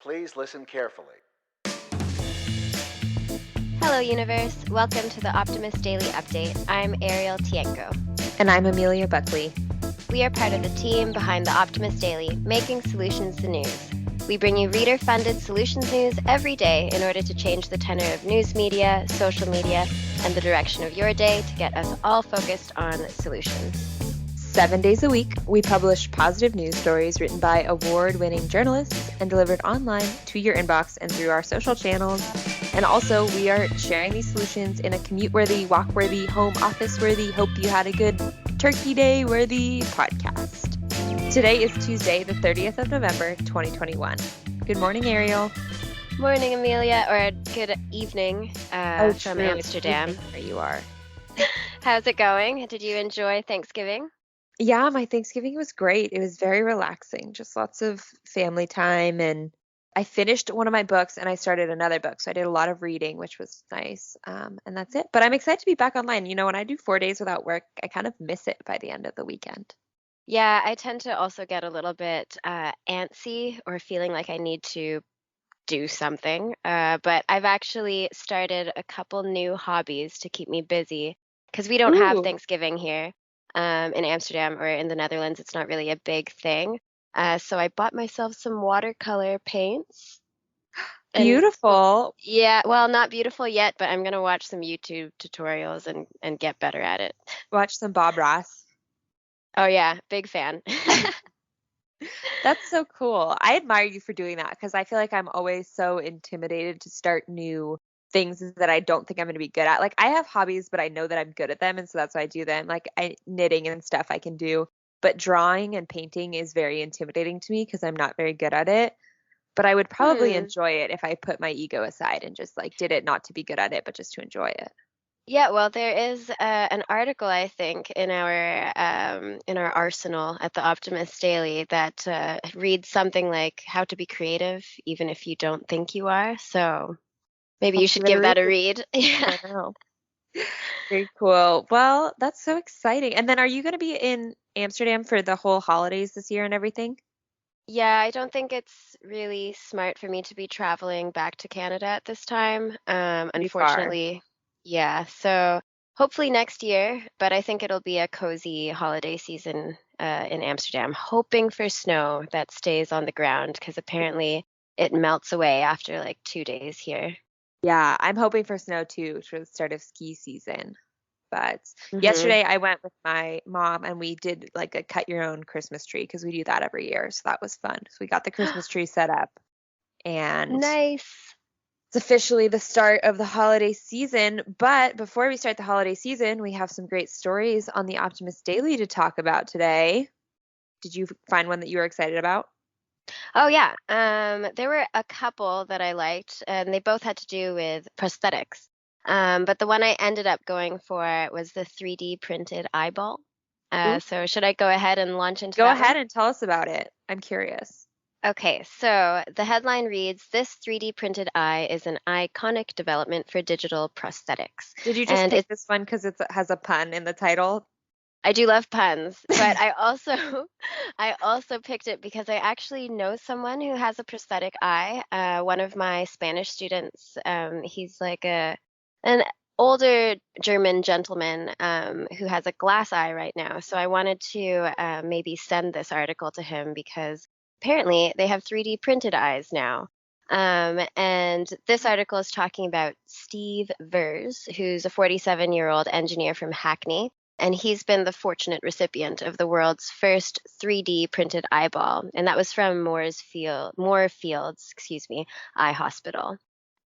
Please listen carefully. Hello, universe. Welcome to the Optimist Daily Update. I'm Ariel Tienko. And I'm Amelia Buckley. We are part of the team behind the Optimist Daily, making solutions the news. We bring you reader-funded solutions news every day in order to change the tenor of news media, social media, and the direction of your day to get us all focused on solutions. 7 days a week, we publish positive news stories written by award-winning journalists and delivered online to your inbox and through our social channels. And also, we are sharing these solutions in a commute-worthy, walk-worthy, home office-worthy, hope you had a good Turkey Day-worthy podcast. Today is Tuesday, the 30th of November, 2021. Good morning, Ariel. Morning, Amelia, or good evening from Amsterdam. Where you are. How's it going? Did you enjoy Thanksgiving? Yeah, my Thanksgiving was great. It was very relaxing, just lots of family time. And I finished one of my books and I started another book. So I did a lot of reading, which was nice. And that's it. But I'm excited to be back online. You know, when I do 4 days without work, I kind of miss it by the end of the weekend. Yeah, I tend to also get a little bit antsy or feeling like I need to do something. But I've actually started a couple new hobbies to keep me busy because we don't have Ooh. Thanksgiving here in Amsterdam or in the Netherlands. It's not really a big thing. So I bought myself some watercolor paints. And Beautiful. yeah, well, not beautiful yet, but I'm gonna watch some YouTube tutorials and get better at it. Watch some Bob Ross. Oh yeah, big fan. That's so cool. I admire you for doing that because I feel like I'm always so intimidated to start new things that I don't think I'm going to be good at. Like I have hobbies, but I know that I'm good at them, and so that's why I do them. Like knitting and stuff I can do, but drawing and painting is very intimidating to me because I'm not very good at it. But I would probably enjoy it if I put my ego aside and just like did it not to be good at it, but just to enjoy it. Yeah, well, there is an article I think in our arsenal at the Optimist Daily that reads something like how to be creative even if you don't think you are. So maybe you should give that a read. Yeah. I know. Very cool. Well, that's so exciting. And then are you going to be in Amsterdam for the whole holidays this year and everything? Yeah, I don't think it's really smart for me to be traveling back to Canada at this time. Pretty far. Unfortunately, yeah. So hopefully next year, but I think it'll be a cozy holiday season in Amsterdam, hoping for snow that stays on the ground because apparently it melts away after like 2 days here. Yeah, I'm hoping for snow too for the start of ski season. But Hmm. yesterday I went with my mom and we did like a cut your own Christmas tree because we do that every year. So that was fun. So we got the Christmas tree set up and Nice. it's officially the start of the holiday season. But before we start the holiday season, we have some great stories on the Optimist Daily to talk about today. Did you find one that you were excited about? Oh yeah, there were a couple that I liked, and they both had to do with prosthetics. But the one I ended up going for was the 3D printed eyeball. Ooh, So should I go ahead and launch into go that one? ahead and tell us about it. I'm curious. Okay, so the headline reads, "This 3D printed eye is an iconic development for digital prosthetics." Did you just And pick this one because it has a pun in the title? I do love puns, but I also I also picked it because I actually know someone who has a prosthetic eye. One of my Spanish students, he's like an older German gentleman who has a glass eye right now. So I wanted to maybe send this article to him because apparently they have 3D printed eyes now. And this article is talking about Steve Vers, who's a 47-year-old engineer from Hackney, and he's been the fortunate recipient of the world's first 3D printed eyeball, and that was from Moorfields, Eye Hospital.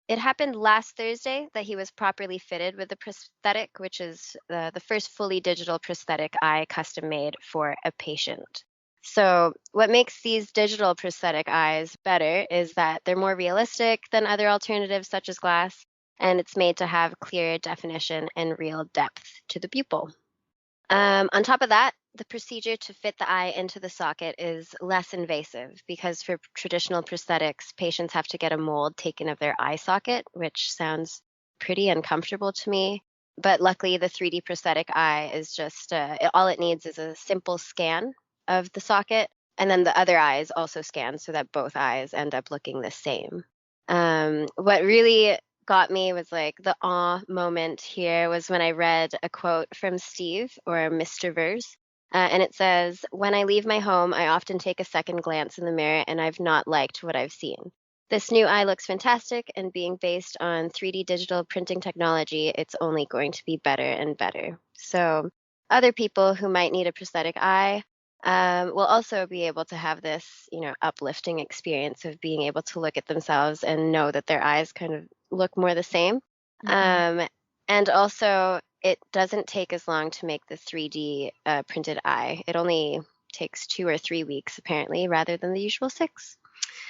It happened last Thursday that he was properly fitted with the prosthetic, which is the first fully digital prosthetic eye custom made for a patient. So, what makes these digital prosthetic eyes better is that they're more realistic than other alternatives such as glass, and it's made to have clear definition and real depth to the pupil. On top of that, the procedure to fit the eye into the socket is less invasive because for traditional prosthetics, patients have to get a mold taken of their eye socket, which sounds pretty uncomfortable to me. But luckily, the 3D prosthetic eye is just all it needs is a simple scan of the socket, And then the other eye is also scanned so that both eyes end up looking the same. What really got me was like the awe moment here was when I read a quote from Steve or Mr. Verse. And it says, "When I leave my home, I often take a second glance in the mirror and I've not liked what I've seen. This new eye looks fantastic, and being based on 3D digital printing technology, it's only going to be better and better." So, other people who might need a prosthetic eye will also be able to have this, uplifting experience of being able to look at themselves and know that their eyes kind of look more the same. Mhm. Um, and also, it doesn't take as long to make the 3D printed eye. It only takes 2 or 3 weeks, apparently, rather than the usual 6.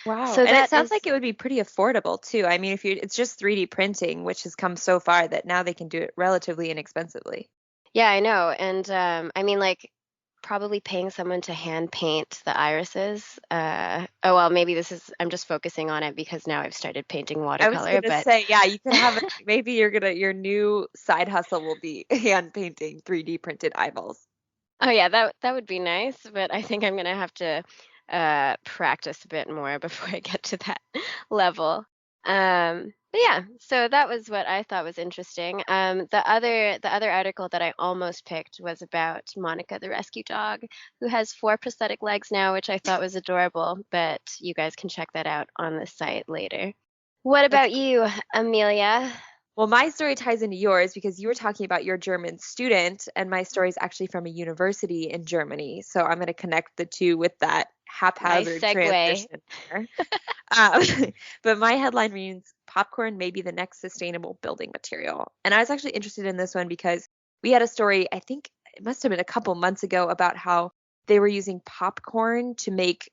Wow. So And it that sounds is, like it would be pretty affordable too. I mean, if you it's just 3D printing, which has come so far that now they can do it relatively inexpensively. yeah, I know. And I mean, like, probably paying someone to hand paint the irises. Oh, well, maybe I'm just focusing on it because now I've started painting I was watercolor, gonna but say, yeah, you could have maybe your new side hustle will be hand painting 3D printed eyeballs. oh yeah, that would be nice, but I think I'm gonna have to practice a bit more before I get to that level. But yeah, so that was what I thought was interesting. The other article that I almost picked was about Monica, the rescue dog, who has 4 prosthetic legs now, which I thought was adorable. But you guys can check that out on the site later. What That's about you, Amelia? Well, my story ties into yours because you were talking about your German student, and my story is actually from a university in Germany. So I'm going to connect the two with that Nice haphazard segue. transition there. Um, but my headline reads, "Popcorn may be the next sustainable building material." And I was actually interested in this one because we had a story, I think it must have been a couple months ago, about how they were using popcorn to make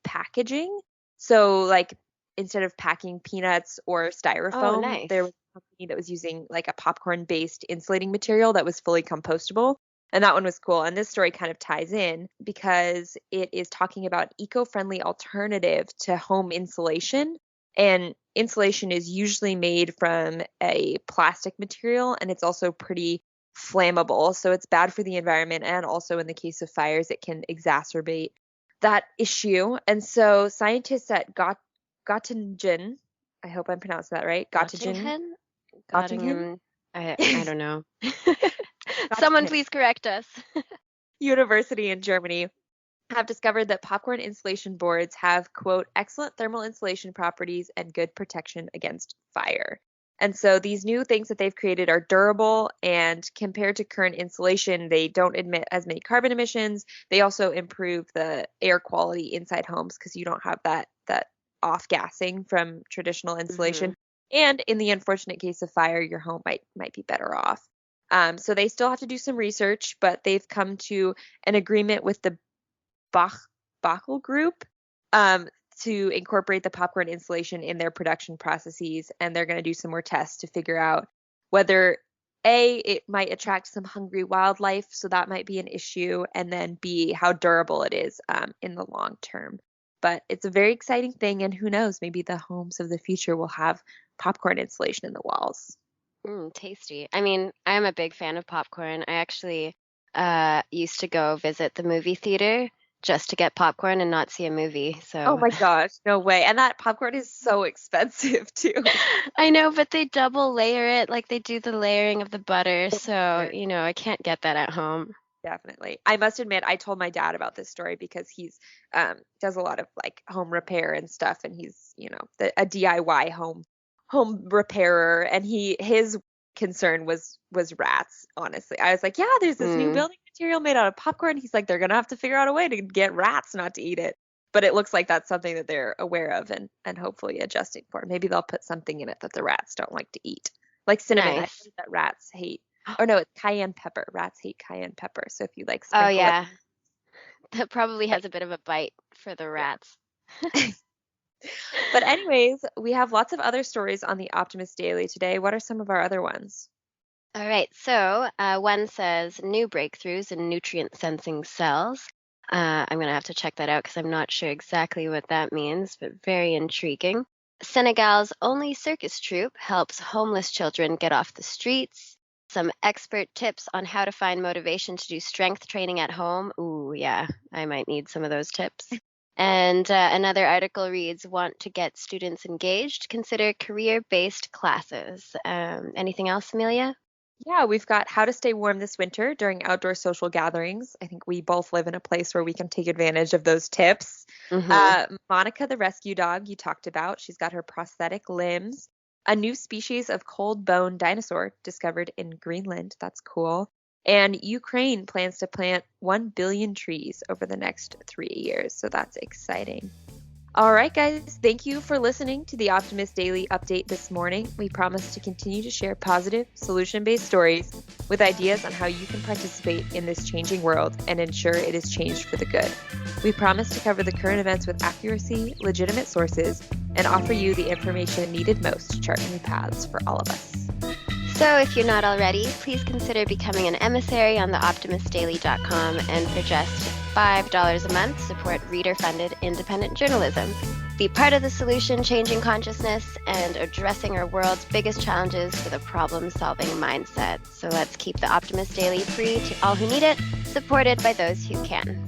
packaging. So, like, instead of packing peanuts or Oh, styrofoam, there nice. was a company that was using like a popcorn based insulating material that was fully compostable. And that one was cool. And this story kind of ties in because it is talking about eco-friendly alternative to home insulation. And insulation is usually made from a plastic material and it's also pretty flammable. So it's bad for the environment. And also in the case of fires, it can exacerbate that issue. And so scientists at Göttingen, I hope I'm pronouncing that right, Göttingen, Gottingen? Göttingen, Gottingen? I don't know. Someone Göttingen please correct us. University in Germany have discovered that popcorn insulation boards have, quote, excellent thermal insulation properties and good protection against fire. And so these new things that they've created are durable, and compared to current insulation, they don't emit as many carbon emissions. They also improve the air quality inside homes because you don't have that off gassing from traditional insulation. Hmm. And in the unfortunate case of fire, your home might be better off. So they still have to do some research, but they've come to an agreement with the Bach Bachel Group um, to incorporate the popcorn insulation in their production processes, and they're going to do some more tests to figure out whether A, it might attract some hungry wildlife, so that might be an issue, and then B, how durable it is in the long term. But it's a very exciting thing, and who knows, maybe the homes of the future will have popcorn insulation in the walls. Tasty. I mean, I'm a big fan of popcorn. I actually used to go visit the movie theater just to get popcorn and not see a movie. Oh So my gosh, no way. And that popcorn is so expensive too. I know, but they double layer it like they do the layering of the butter. So, I can't get that at home. Definitely. I must admit, I told my dad about this story because he's does a lot of like home repair and stuff, and he's a DIY home repairer, and his concern was rats. Honestly, I was like, yeah, there's this new Mm, building material made out of popcorn. He's like, they're gonna have to figure out a way to get rats not to eat it. But it looks like that's something that they're aware of and hopefully adjusting for. Maybe they'll put something in it that the rats don't like to eat, like cinnamon. I nice. heard that rats hate. Oh no, it's cayenne pepper. Rats hate cayenne pepper. So if you like Oh sprinkle it, yeah, that probably like has a bit of a bite for the yeah. rats. But anyways, we have lots of other stories on the Optimist Daily today. What are some of our other ones? All right, so one says new breakthroughs in nutrient sensing cells. I'm going to have to check that out because I'm not sure exactly what that means, but very intriguing. Senegal's only circus troupe helps homeless children get off the streets. some expert tips on how to find motivation to do strength training at home. Ooh, yeah, I might need some of those tips. And another article reads, want to get students engaged? Consider career-based classes. Anything else, Amelia? Yeah, we've got how to stay warm this winter during outdoor social gatherings. I think we both live in a place where we can take advantage of those tips. Mm-hmm. Monica, the rescue dog you talked about, she's got her prosthetic limbs. A new species of cold bone dinosaur discovered in Greenland. That's cool. And Ukraine plans to plant 1 billion trees over the next 3 years. So that's exciting. All right, guys, thank you for listening to the Optimist Daily update this morning. We promise to continue to share positive, solution-based stories with ideas on how you can participate in this changing world and ensure it is changed for the good. We promise to cover the current events with accuracy, legitimate sources, and offer you the information needed most to chart new paths for all of us. So if you're not already, please consider becoming an emissary on the optimistdaily.com, and for just $5 a month, support reader-funded independent journalism. Be part of the solution, changing consciousness and addressing our world's biggest challenges with a problem-solving mindset. So let's keep the Optimist Daily free to all who need it, supported by those who can.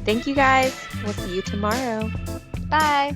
Thank you, guys. We'll see you tomorrow. Bye.